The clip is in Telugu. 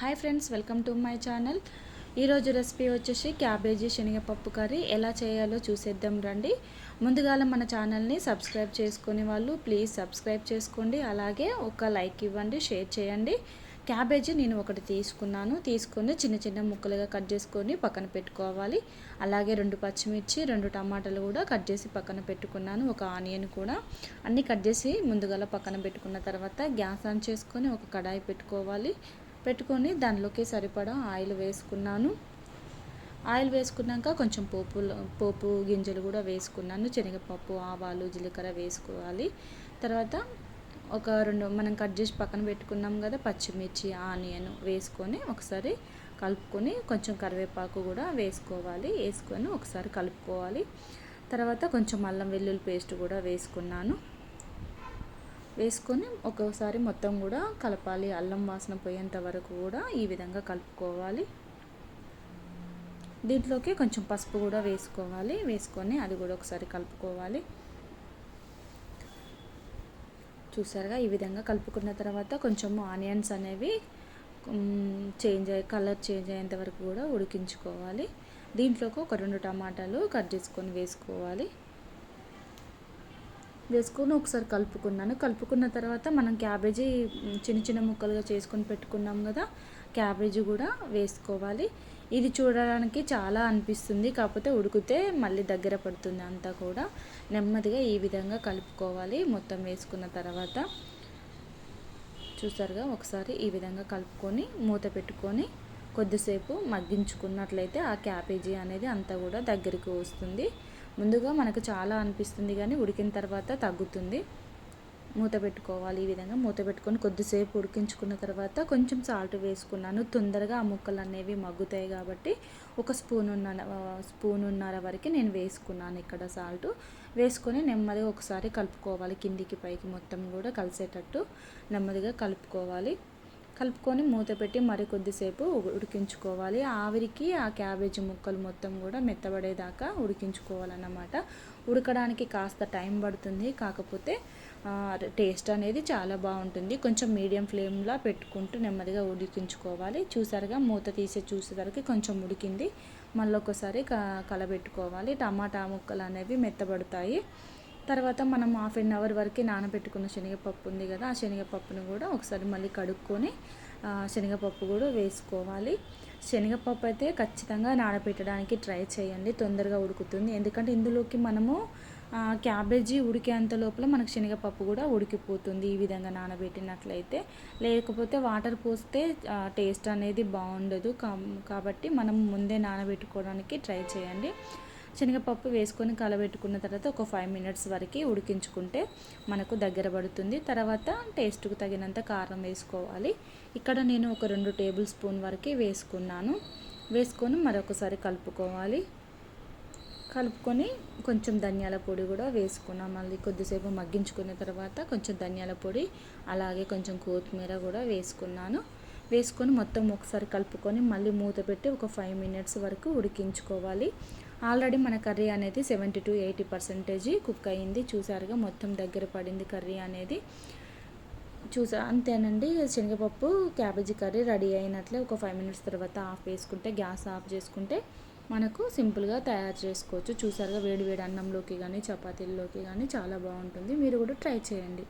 Hi friends, welcome to my channel. ఈరోజు రెసిపీ వచ్చేసి క్యాబేజీ శనగపప్పు కర్రీ ఎలా చేయాలో చూసేద్దాం రండి. ముందుగా మన ఛానల్ని సబ్స్క్రైబ్ చేసుకునే వాళ్ళు ప్లీజ్ సబ్స్క్రైబ్ చేసుకోండి. అలాగే ఒక లైక్ ఇవ్వండి, షేర్ చేయండి. క్యాబేజీ నేను ఒకటి తీసుకొని చిన్న చిన్న ముక్కలుగా కట్ చేసుకొని పక్కన పెట్టుకోవాలి. అలాగే 2 పచ్చిమిర్చి, 2 టమాటాలు కూడా కట్ చేసి పక్కన పెట్టుకున్నాను. ఒక ఆనియన్ కూడా అన్నీ కట్ చేసి ముందుగా పక్కన పెట్టుకున్న తర్వాత గ్యాస్ ఆన్ చేసుకొని ఒక కడాయి పెట్టుకొని దానిలోకి సరిపడా ఆయిల్ వేసుకున్నాను. ఆయిల్ వేసుకున్నాక కొంచెం పోపు గింజలు కూడా వేసుకున్నాను. శనగపప్పు, ఆవాలు, జీలకర్ర వేసుకోవాలి. తర్వాత ఒక 2 మనం కట్ చేసి పక్కన పెట్టుకున్నాం కదా పచ్చిమిర్చి, ఆనియన్ వేసుకొని ఒకసారి కలుపుకొని కొంచెం కరివేపాకు కూడా వేసుకొని ఒకసారి కలుపుకోవాలి. తర్వాత కొంచెం అల్లం వెల్లుల్లి పేస్ట్ కూడా వేసుకొని ఒక్కోసారి మొత్తం కూడా కలపాలి. అల్లం వాసన పోయేంత వరకు కూడా ఈ విధంగా కలుపుకోవాలి. దీంట్లోకి కొంచెం పసుపు కూడా వేసుకొని అది కూడా ఒకసారి కలుపుకోవాలి. చూసారుగా, ఈ విధంగా కలుపుకున్న తర్వాత కొంచెం ఆనియన్స్ అనేవి కలర్ చేంజ్ అయ్యేంత వరకు కూడా ఉడికించుకోవాలి. దీంట్లోకి ఒక 2 టమాటాలు కట్ చేసుకొని వేసుకొని ఒకసారి కలుపుకున్న తర్వాత మనం క్యాబేజీ చిన్న చిన్న ముక్కలుగా చేసుకొని పెట్టుకున్నాం కదా, క్యాబేజీ కూడా వేసుకోవాలి. ఇది చూడడానికి చాలా అనిపిస్తుంది, కాకపోతే ఉడికితే మళ్ళీ దగ్గర పడుతుంది. అంతా కూడా నెమ్మదిగా ఈ విధంగా కలుపుకోవాలి. మొత్తం వేసుకున్న తర్వాత చూసారుగా, ఒకసారి ఈ విధంగా కలుపుకొని మూత పెట్టుకొని కొద్దిసేపు మగ్గించుకున్నట్లయితే ఆ క్యాబేజీ అనేది అంతా కూడా దగ్గరికి వస్తుంది. ముందుగా మనకు చాలా అనిపిస్తుంది కానీ ఉడికిన తర్వాత తగ్గుతుంది. మూత పెట్టుకోవాలి. ఈ విధంగా మూత పెట్టుకొని కొద్దిసేపు ఉడికించుకున్న తర్వాత కొంచెం సాల్ట్ వేసుకున్నాను. తొందరగా ఆ ముక్కలు అనేవి మగ్గుతాయి కాబట్టి ఒక స్పూనున్నర వరకు నేను వేసుకున్నాను ఇక్కడ సాల్ట్. వేసుకొని నెమ్మదిగా ఒకసారి కలుపుకోవాలి. కిందికి పైకి మొత్తం కూడా కలిసేటట్టు నెమ్మదిగా కలుపుకొని మూత పెట్టి మరి కొద్దిసేపు ఉడికించుకోవాలి. ఆవిరికి ఆ క్యాబేజీ ముక్కలు మొత్తం కూడా మెత్తబడేదాకా ఉడికించుకోవాలన్నమాట. ఉడకడానికి కాస్త టైం పడుతుంది, కాకపోతే టేస్ట్ అనేది చాలా బాగుంటుంది. కొంచెం మీడియం ఫ్లేమ్లో పెట్టుకుంటూ నెమ్మదిగా ఉడికించుకోవాలి. చూసారుగా, మూత తీసి చూసేసరికి కొంచెం ఉడికింది. మళ్ళీ ఒకసారి కలబెట్టుకోవాలి. టమాటా ముక్కలు అనేవి మెత్తబడతాయి. తర్వాత మనం 1/2 అవర్ వరకు నానబెట్టుకున్న శనగపప్పు ఉంది కదా, ఆ శనగపప్పును కూడా ఒకసారి మళ్ళీ కడుక్కొని శనగపప్పు కూడా వేసుకోవాలి. శనగపప్పు అయితే ఖచ్చితంగా నానబెట్టడానికి ట్రై చేయండి, తొందరగా ఉడుకుతుంది. ఎందుకంటే ఇందులోకి మనము క్యాబేజీ ఉడికేంత లోపల మనకు శనగపప్పు కూడా ఉడికిపోతుంది ఈ విధంగా నానబెట్టినట్లయితే. లేకపోతే వాటర్ పోస్తే టేస్ట్ అనేది బాగుండదు. కాబట్టి మనం ముందే నానబెట్టుకోవడానికి ట్రై చేయండి. శనగపప్పు వేసుకొని కలబెట్టుకున్న తర్వాత ఒక 5 మినిట్స్ వరకు ఉడికించుకుంటే మనకు దగ్గర పడుతుంది. తర్వాత టేస్ట్కు తగినంత కారం వేసుకోవాలి. ఇక్కడ నేను ఒక 2 టేబుల్ స్పూన్ వరకు వేసుకొని మరొకసారి కలుపుకొని కొంచెం ధనియాల పొడి కూడా వేసుకున్నాం. మళ్ళీ కొద్దిసేపు మగ్గించుకున్న తర్వాత కొంచెం ధనియాల పొడి, అలాగే కొంచెం కొత్తిమీర కూడా వేసుకొని మొత్తం ఒకసారి కలుపుకొని మళ్ళీ మూత పెట్టి ఒక 5 మినిట్స్ వరకు ఉడికించుకోవాలి. ఆల్రెడీ మన కర్రీ అనేది 70 to 80% కుక్ అయ్యింది. చూసారుగా, మొత్తం దగ్గర పడింది కర్రీ అనేది. అంతేనండి. శనగపప్పు క్యాబేజీ కర్రీ రెడీ అయినట్లే. ఒక 5 మినిట్స్ తర్వాత గ్యాస్ ఆఫ్ చేసుకుంటే మనకు సింపుల్గా తయారు చేసుకోవచ్చు. చూసారుగా, వేడి వేడి అన్నంలోకి కానీ చపాతీల్లోకి కానీ చాలా బాగుంటుంది. మీరు కూడా ట్రై చేయండి.